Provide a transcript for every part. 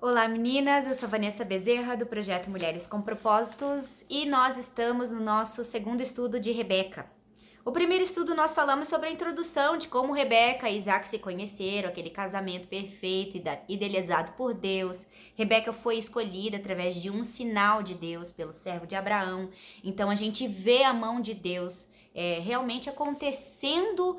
Olá meninas, eu sou Vanessa Bezerra do projeto Mulheres com Propósitos e nós estamos no nosso segundo estudo de Rebeca. O primeiro estudo nós falamos sobre a introdução de como Rebeca e Isaac se conheceram, aquele casamento perfeito e idealizado por Deus. Rebeca foi escolhida através de um sinal de Deus pelo servo de Abraão. Então a gente vê a mão de Deus realmente acontecendo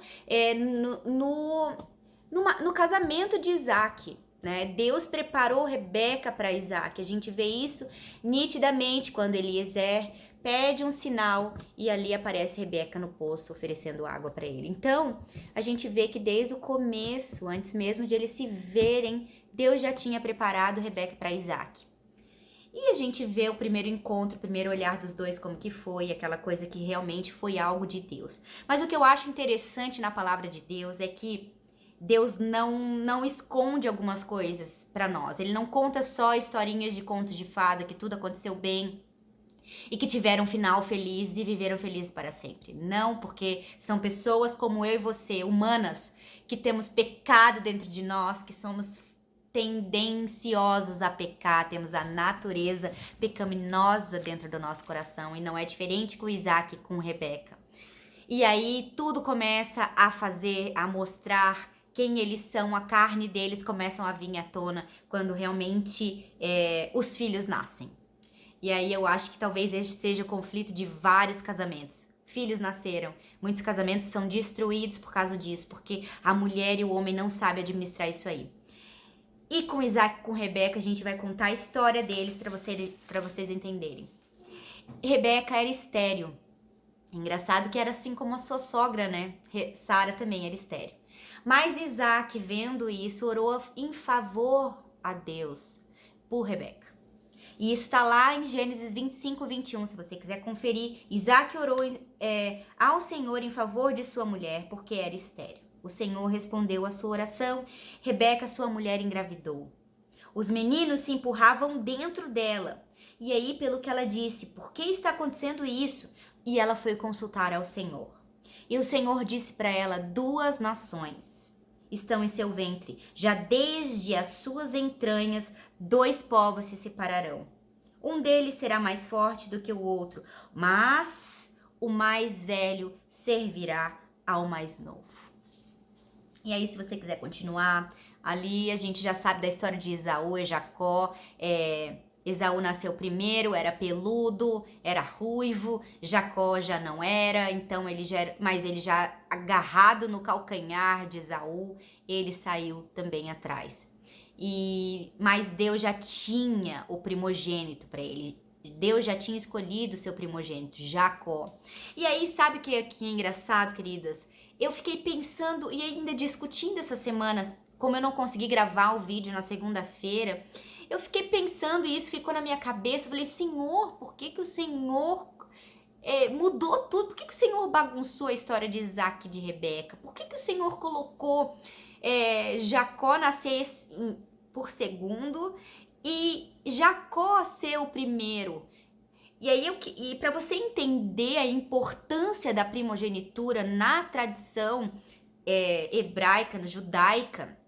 no casamento de Isaac. Né? Deus preparou Rebeca para Isaac. A gente vê isso nitidamente quando Eliezer pede um sinal e ali aparece Rebeca no poço oferecendo água para ele. Então, a gente vê que desde o começo, antes mesmo de eles se verem, Deus já tinha preparado Rebeca para Isaac. E a gente vê o primeiro encontro, o primeiro olhar dos dois, como que foi, aquela coisa que realmente foi algo de Deus. Mas o que eu acho interessante na palavra de Deus é que Deus não esconde algumas coisas para nós. Ele não conta só historinhas de contos de fada, que tudo aconteceu bem e que tiveram um final feliz e viveram felizes para sempre. Não, porque são pessoas como eu e você, humanas, que temos pecado dentro de nós, que somos tendenciosos a pecar, temos a natureza pecaminosa dentro do nosso coração e não é diferente com Isaac e com Rebeca. E aí tudo começa a mostrar quem eles são, a carne deles começam a vir à tona quando realmente os filhos nascem. E aí eu acho que talvez este seja o conflito de vários casamentos. Filhos nasceram, muitos casamentos são destruídos por causa disso, porque a mulher e o homem não sabem administrar isso aí. E com Isaac e com Rebeca a gente vai contar a história deles para vocês entenderem. Rebeca era estéril. Engraçado que era assim como a sua sogra, né? Sara também era estéril. Mas Isaac, vendo isso, orou em favor a Deus por Rebeca. E isso está lá em Gênesis 25, 21, se você quiser conferir. Isaac orou ao Senhor em favor de sua mulher, porque era estéril. O Senhor respondeu à sua oração. Rebeca, sua mulher, engravidou. Os meninos se empurravam dentro dela. E aí, pelo que ela disse, por que está acontecendo isso? E ela foi consultar ao Senhor. E o Senhor disse para ela: 2 nações estão em seu ventre, já desde as suas entranhas 2 povos se separarão. Um deles será mais forte do que o outro, mas o mais velho servirá ao mais novo. E aí, se você quiser continuar, ali a gente já sabe da história de Esaú e Jacó. Esaú nasceu primeiro, era peludo, era ruivo, Jacó já não era, então mas ele já agarrado no calcanhar de Esaú, ele saiu também atrás. Mas Deus já tinha o primogênito para ele. Deus já tinha escolhido o seu primogênito, Jacó. E aí, sabe o que é engraçado, queridas? Eu fiquei pensando e ainda discutindo essas semanas, como eu não consegui gravar o vídeo na segunda-feira, eu fiquei pensando e isso ficou na minha cabeça. Eu falei: Senhor, por que o Senhor mudou tudo? Por que o Senhor bagunçou a história de Isaac e de Rebeca? Por que o Senhor colocou Jacó nascer por segundo e Jacó ser o primeiro? E aí, para você entender a importância da primogenitura na tradição hebraica, judaica,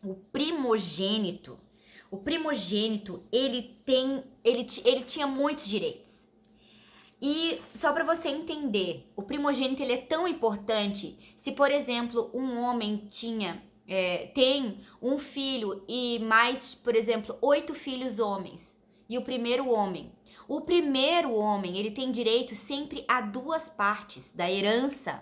o primogênito, ele tinha muitos direitos. E só para você entender, o primogênito ele é tão importante. Se, por exemplo, um homem tem um filho e mais, por exemplo, 8 filhos homens, e o primeiro homem, ele tem direito sempre a 2 partes da herança.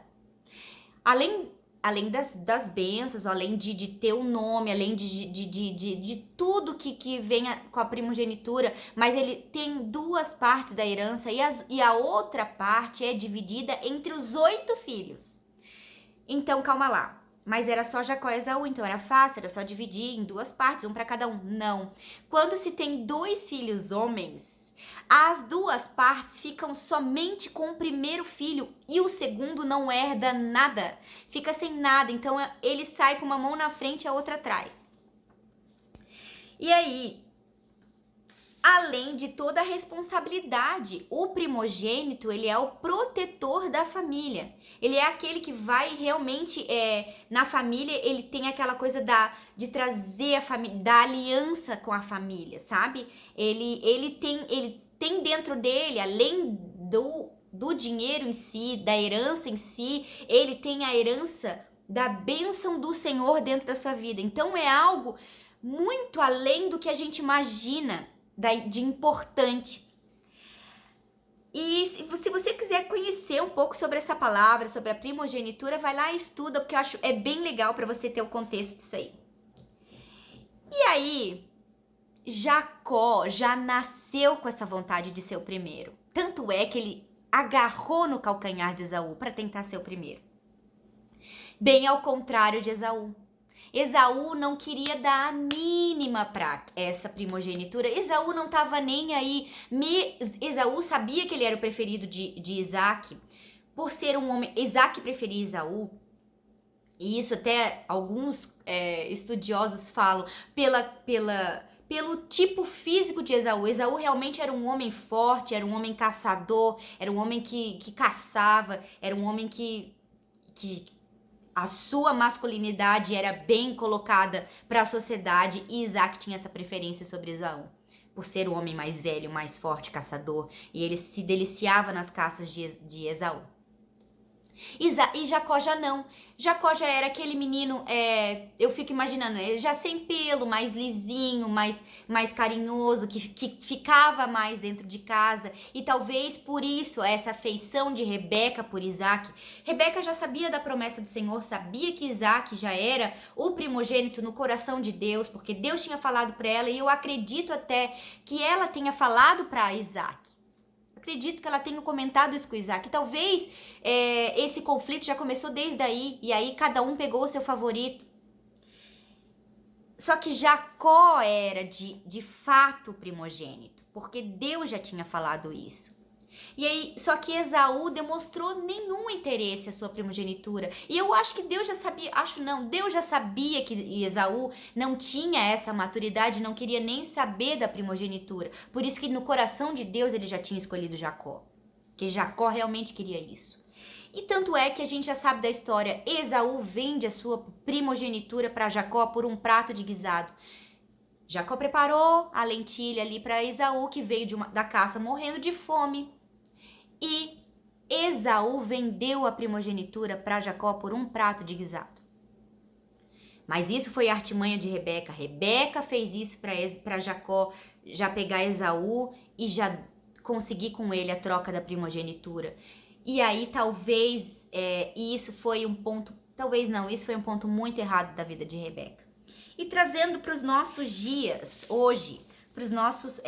Além das bênçãos, além de ter o nome, além de tudo que vem com a primogenitura, mas ele tem 2 partes da herança e a outra parte é dividida entre os 8 filhos. Então, calma lá. Mas era só Jacó e Esaú, então era fácil, era só dividir em 2 partes, um para cada um. Não. Quando se tem 2 filhos homens, as 2 partes ficam somente com o primeiro filho e o segundo não herda nada, fica sem nada, então ele sai com uma mão na frente e a outra atrás. E aí, além de toda a responsabilidade. O primogênito, ele é o protetor da família. Ele é aquele que vai realmente, na família, ele tem aquela coisa de trazer a família, da aliança com a família, sabe? Ele tem dentro dele, além do dinheiro em si, da herança em si, ele tem a herança da bênção do Senhor dentro da sua vida. Então é algo muito além do que a gente imagina de importante. E se você quiser conhecer um pouco sobre essa palavra, sobre a primogenitura, vai lá e estuda, porque eu acho bem legal para você ter o contexto disso aí. E aí, Jacó já nasceu com essa vontade de ser o primeiro. Tanto é que ele agarrou no calcanhar de Esaú para tentar ser o primeiro. Bem ao contrário de Esaú. Esaú não queria dar a mínima para essa primogenitura. Esaú não estava nem aí. Esaú sabia que ele era o preferido de Isaac. Por ser um homem, Isaac preferia Esaú. E isso até alguns estudiosos falam pelo tipo físico de Esaú. Esaú realmente era um homem forte, era um homem caçador, era um homem que caçava, era um homem que a sua masculinidade era bem colocada para a sociedade, e Isaac tinha essa preferência sobre Esaú, por ser o homem mais velho, mais forte, caçador, e ele se deliciava nas caças de Esaú. E Jacó já não. Jacó já era aquele menino, eu fico imaginando, ele já sem pelo, mais lisinho, mais carinhoso, que ficava mais dentro de casa. E talvez por isso, essa afeição de Rebeca por Isaac. Rebeca já sabia da promessa do Senhor, sabia que Isaac já era o primogênito no coração de Deus, porque Deus tinha falado para ela, e eu acredito até que ela tenha falado para Isaac. Acredito que ela tenha comentado isso com Isaac. Talvez esse conflito já começou desde aí, e aí cada um pegou o seu favorito. Só que Jacó era de fato primogênito, porque Deus já tinha falado isso. E aí, só que Esaú demonstrou nenhum interesse à sua primogenitura. E eu acho que Deus já sabia, Deus já sabia que Esaú não tinha essa maturidade, não queria nem saber da primogenitura. Por isso que no coração de Deus ele já tinha escolhido Jacó. Que Jacó realmente queria isso. E tanto é que a gente já sabe da história, Esaú vende a sua primogenitura para Jacó por um prato de guisado. Jacó preparou a lentilha ali para Esaú, que veio da caça morrendo de fome. E Esaú vendeu a primogenitura para Jacó por um prato de guisado. Mas isso foi a artimanha de Rebeca. Rebeca fez isso para Jacó já pegar Esaú e já conseguir com ele a troca da primogenitura. E aí talvez isso foi um ponto, talvez não, isso foi um ponto muito errado da vida de Rebeca. E trazendo para os nossos dias, hoje, para os nossos,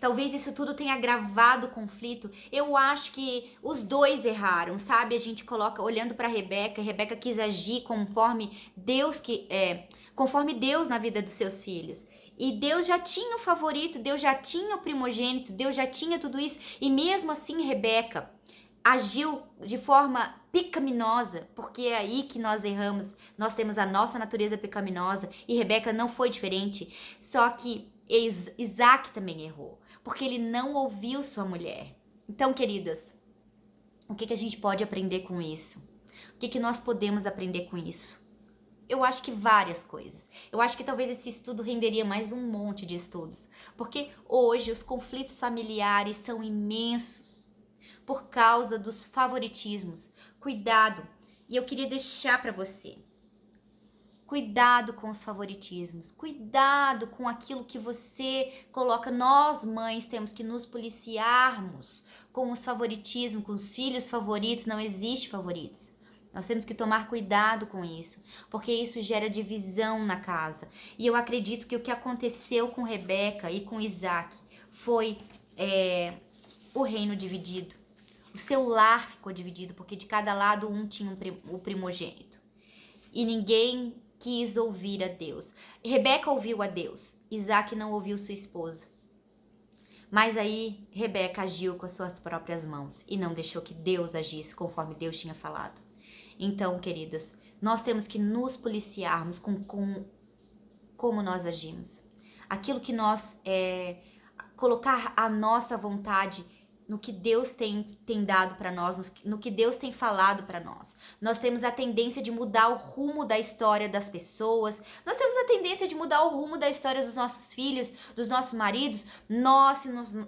talvez isso tudo tenha agravado o conflito. Eu acho que os dois erraram, sabe? A gente coloca, olhando para Rebeca quis agir conforme Deus na vida dos seus filhos. E Deus já tinha o favorito, Deus já tinha o primogênito, Deus já tinha tudo isso. E mesmo assim, Rebeca agiu de forma pecaminosa, porque é aí que nós erramos. Nós temos a nossa natureza pecaminosa e Rebeca não foi diferente. Só que Isaac também errou, porque ele não ouviu sua mulher. Então, queridas, o que a gente pode aprender com isso? O que nós podemos aprender com isso? Eu acho que várias coisas. Eu acho que talvez esse estudo renderia mais um monte de estudos, porque hoje os conflitos familiares são imensos por causa dos favoritismos. Cuidado, e eu queria deixar para você. Cuidado com os favoritismos, cuidado com aquilo que você coloca. Nós, mães, temos que nos policiarmos com os favoritismos, com os filhos favoritos. Não existe favoritos. Nós temos que tomar cuidado com isso, porque isso gera divisão na casa. E eu acredito que o que aconteceu com Rebeca e com Isaac foi o reino dividido. O seu lar ficou dividido, porque de cada lado um tinha o primogênito. E ninguém quis ouvir a Deus. Rebeca ouviu a Deus, Isaac não ouviu sua esposa. Mas aí Rebeca agiu com as suas próprias mãos e não deixou que Deus agisse conforme Deus tinha falado. Então, queridas, nós temos que nos policiarmos com como nós agimos. Aquilo que nós colocar a nossa vontade no que Deus tem dado para nós, no que Deus tem falado para nós. Nós temos a tendência de mudar o rumo da história das pessoas, nós temos a tendência de mudar o rumo da história dos nossos filhos, dos nossos maridos.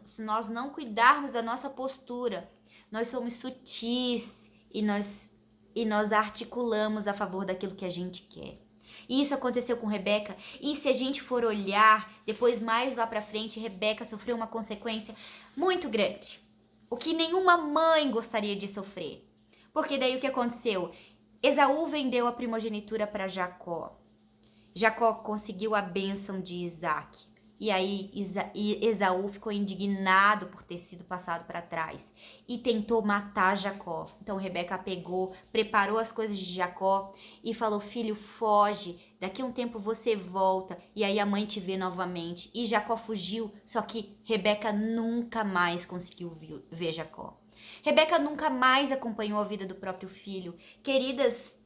Se nós não cuidarmos da nossa postura, nós somos sutis e nós articulamos a favor daquilo que a gente quer. E isso aconteceu com Rebeca, e se a gente for olhar, depois mais lá pra frente, Rebeca sofreu uma consequência muito grande. O que nenhuma mãe gostaria de sofrer. Porque daí o que aconteceu? Esaú vendeu a primogenitura para Jacó. Jacó conseguiu a bênção de Isaac. E aí Esaú ficou indignado por ter sido passado para trás e tentou matar Jacó. Então Rebeca pegou, preparou as coisas de Jacó e falou: filho, foge, daqui a um tempo você volta e aí a mãe te vê novamente. E Jacó fugiu, só que Rebeca nunca mais conseguiu ver Jacó. Rebeca nunca mais acompanhou a vida do próprio filho. Queridas,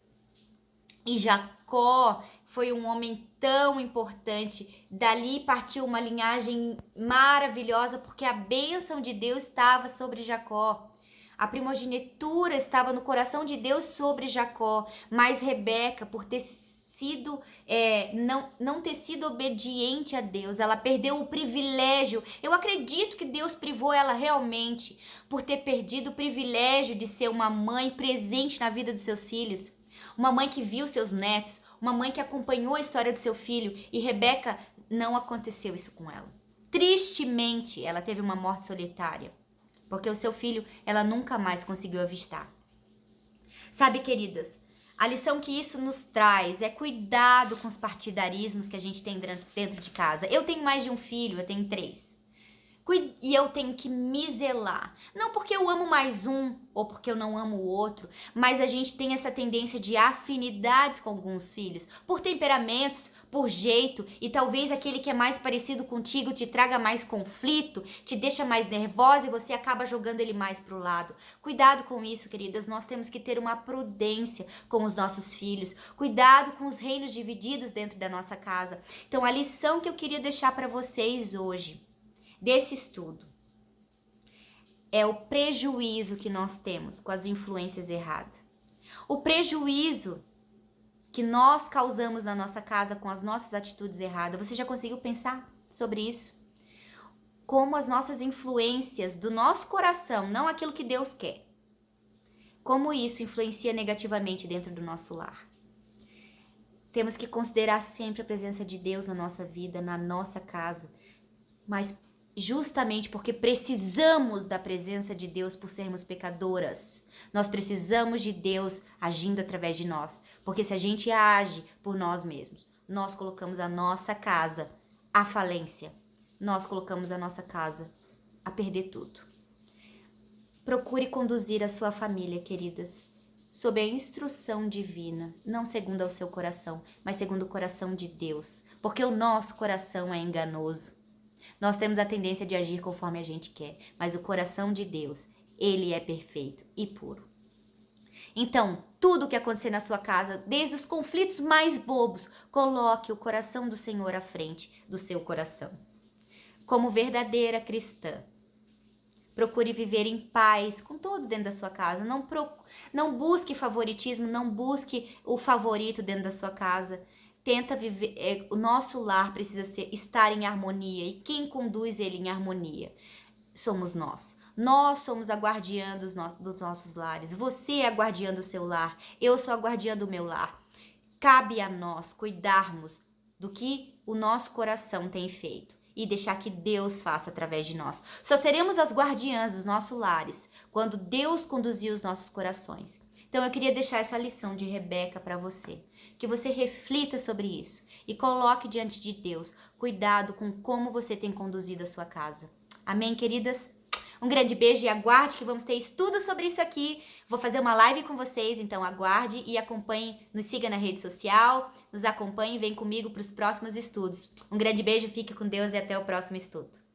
e Jacó foi um homem tão importante. Dali partiu uma linhagem maravilhosa, porque a bênção de Deus estava sobre Jacó. A primogenitura estava no coração de Deus sobre Jacó. Mas Rebeca, por ter sido não ter sido obediente a Deus, ela perdeu o privilégio. Eu acredito que Deus privou ela realmente por ter perdido o privilégio de ser uma mãe presente na vida dos seus filhos. Uma mãe que viu seus netos, uma mãe que acompanhou a história do seu filho, e Rebeca, não aconteceu isso com ela. Tristemente, ela teve uma morte solitária, porque o seu filho ela nunca mais conseguiu avistar. Sabe, queridas, a lição que isso nos traz é cuidado com os partidarismos que a gente tem dentro de casa. Eu tenho mais de um filho, eu tenho 3. E eu tenho que me zelar. Não porque eu amo mais um ou porque eu não amo o outro, mas a gente tem essa tendência de afinidades com alguns filhos, por temperamentos, por jeito, e talvez aquele que é mais parecido contigo te traga mais conflito, te deixa mais nervosa e você acaba jogando ele mais pro lado. Cuidado com isso, queridas. Nós temos que ter uma prudência com os nossos filhos. Cuidado com os reinos divididos dentro da nossa casa. Então, a lição que eu queria deixar para vocês hoje desse estudo é o prejuízo que nós temos com as influências erradas. O prejuízo que nós causamos na nossa casa com as nossas atitudes erradas. Você já conseguiu pensar sobre isso? Como as nossas influências do nosso coração, não aquilo que Deus quer, como isso influencia negativamente dentro do nosso lar. Temos que considerar sempre a presença de Deus na nossa vida, na nossa casa, mas justamente porque precisamos da presença de Deus por sermos pecadoras. Nós precisamos de Deus agindo através de nós. Porque se a gente age por nós mesmos, nós colocamos a nossa casa à falência. Nós colocamos a nossa casa a perder tudo. Procure conduzir a sua família, queridas, sob a instrução divina, não segundo ao seu coração, mas segundo o coração de Deus. Porque o nosso coração é enganoso. Nós temos a tendência de agir conforme a gente quer, mas o coração de Deus, ele é perfeito e puro. Então, tudo o que acontecer na sua casa, desde os conflitos mais bobos, coloque o coração do Senhor à frente do seu coração. Como verdadeira cristã, procure viver em paz com todos dentro da sua casa. Não busque favoritismo, não busque o favorito dentro da sua casa. Tenta viver, o nosso lar precisa estar em harmonia, e quem conduz ele em harmonia somos nós. Nós somos a guardiã dos nossos lares. Você é a guardiã do seu lar. Eu sou a guardiã do meu lar. Cabe a nós cuidarmos do que o nosso coração tem feito e deixar que Deus faça através de nós. Só seremos as guardiãs dos nossos lares quando Deus conduzir os nossos corações. Então eu queria deixar essa lição de Rebeca para você, que você reflita sobre isso e coloque diante de Deus cuidado com como você tem conduzido a sua casa. Amém, queridas? Um grande beijo e aguarde que vamos ter estudo sobre isso aqui. Vou fazer uma live com vocês, então aguarde e acompanhe, nos siga na rede social, nos acompanhe e vem comigo para os próximos estudos. Um grande beijo, fique com Deus e até o próximo estudo.